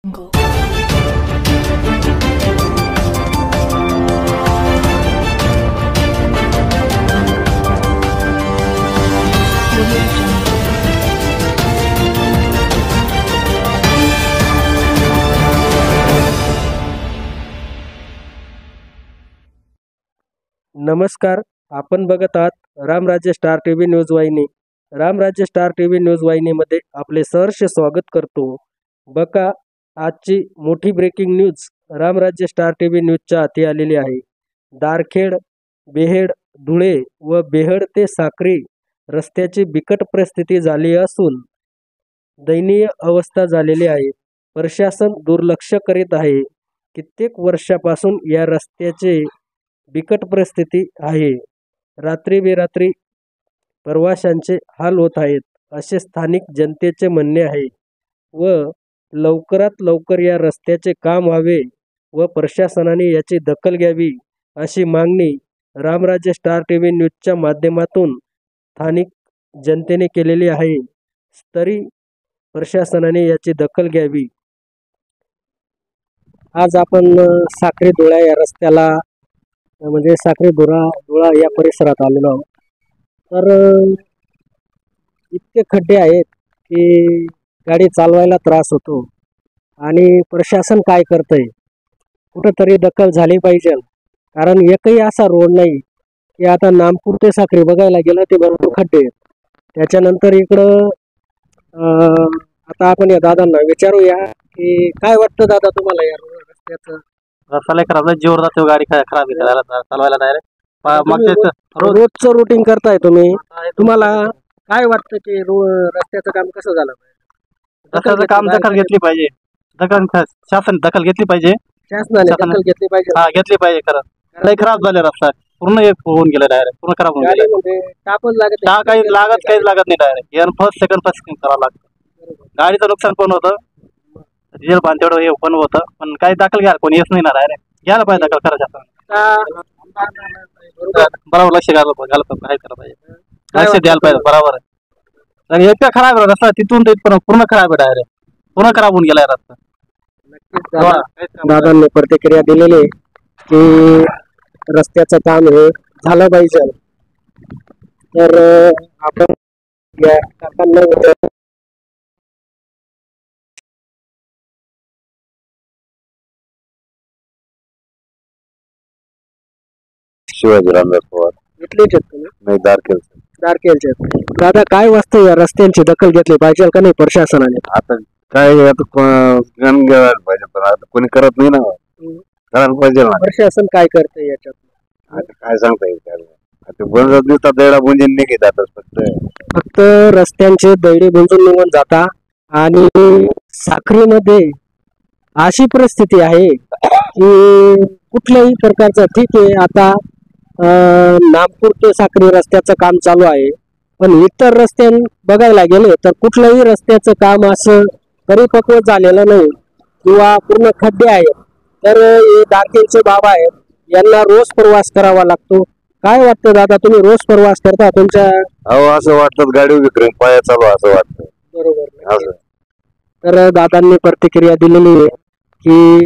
Jungle. Audio Jungle. नमस्कार. आपण बघत आहात रामराज्य स्टार टीव्ही न्यूज वाहिनी. रामराज्य स्टार टीव्ही न्यूज वाहिनीमध्ये आपले सहर्ष स्वागत करतो. बघा, आजची मोठी ब्रेकिंग न्यूज रामराज्य स्टार टीव्ही न्यूजच्या हाती आलेली आहे. दारखेड, बेहेड, धुळे व बेहड ते साक्री रस्त्याची बिकट परिस्थिती झाली असून दयनीय अवस्था झालेली आहे. प्रशासन दुर्लक्ष करीत आहे. कित्येक वर्षापासून या रस्त्याचे बिकट परिस्थिती आहे. रात्री बेरात्री प्रवाशांचे हाल होत आहेत असे स्थानिक जनतेचे म्हणणे आहे व लवकरात लवकर या रस्त्याचे काम व्हावे व प्रशासनाने याची दखल घ्यावी अशी मागणी रामराज्य स्टार टीव्ही न्यूजच्या माध्यमातून स्थानिक जनतेने केलेली आहे. तरी प्रशासनाने याची दखल घ्यावी. आज आपण साक्री धुळा या रस्त्याला म्हणजे साक्री धुळा या परिसरात आलेलो आहोत. तर इतके खड्डे आहेत की गाडी चालवायला त्रास होतो आणि प्रशासन काय करतंय, कुठंतरी दखल झाली पाहिजे. कारण एकही असा रोड नाही की आता नामपूर ते साक्री बघायला गेलं ते भरपूर खड्डे आहेत. त्याच्यानंतर इकडं आता आपण या दादांना विचारूया की काय वाटतं दादा तुम्हाला या रस्त्याचं. रस्ता लय खराब आहे, जीवर जाते गाडी खराब आहे त्याला चालवायला डायरेक्ट. रोजचं रुटीन करताय तुम्ही, तुम्हाला काय वाटतं की रस्त्याचं काम कसं झालं पाहिजे? रस्त्याचं काम दखल घेतली पाहिजे, शासन दखल घेतली पाहिजे, शासनाने दखल घेतली पाहिजे. हा घेतली पाहिजे. खरं लय खराब झाले रस्ता, पूर्ण एक होऊन गेला डायरेक्ट, पूर्ण खराब होऊन गेला. म्हणजे टापच लागत काहीच लागत नाही डायरेक्ट. फर्स्ट सेकंड करावं लागतं. गाडीचं नुकसान पण होतं, डिझेल पाणी तेवढं हे पण होतं, पण काही दखल घ्यायला कोणी येत नाही ना डायरेक्ट. घ्यायला पाहिजे दखल करायचं, बरोबर लक्ष घाललं काय करायला पाहिजे, लक्ष द्यायला पाहिजे बरोबर आहे. इतका खराब आहे रस्ता, तिथून ते पूर्ण खराब आहे डायरेक्ट, पूर्ण खराब होऊन गेलाय रस्ता. दादांनी प्रतिक्रिया दिलेली की रस्त्याचं काम हे झालं पाहिजे. तर आपण या काकांना शिवाजी रामदास पवार इथलेच आहेत तुम्ही? नाही, दारखेडचे आहेत. दादा, काय वाटतं या रस्त्यांची दखल घेतली पाहिजे का नाही प्रशासनाने? आता काय आता गण घ्यायला पाहिजे, पण आता कोणी करत नाही ना. करायला पाहिजे ना. प्रशासन काय करते याच्यात? आता काय सांगता येईल त्याला. आता बंद दिसतात दैडा बुंजून निघत जातात. फक्त रस्त्यांचे दैडे बुंजून निघून जाता आणि साखरीमध्ये अशी परिस्थिती आहे की कुठल्याही प्रकारचं, ठीक आहे आता नागपूर ते साक्री रस्त्याचं काम चालू आहे, पण इतर रस्ते बघायला गेले तर कुठल्याही रस्त्याचं काम असं परिपक्व झालेलं नाही किंवा पूर्ण खड्डे आहेत. तर हे दारखेडचे बाबा आहेत, यांना रोज प्रवास करावा लागतो. काय वाटतं दादा, तुम्ही रोज प्रवास करता तुमच्या? हो, असं वाटतं गाडी उभी करून पाया चालू असं वाटतं. बरोबर. तर दादांनी प्रतिक्रिया दिलेली आहे की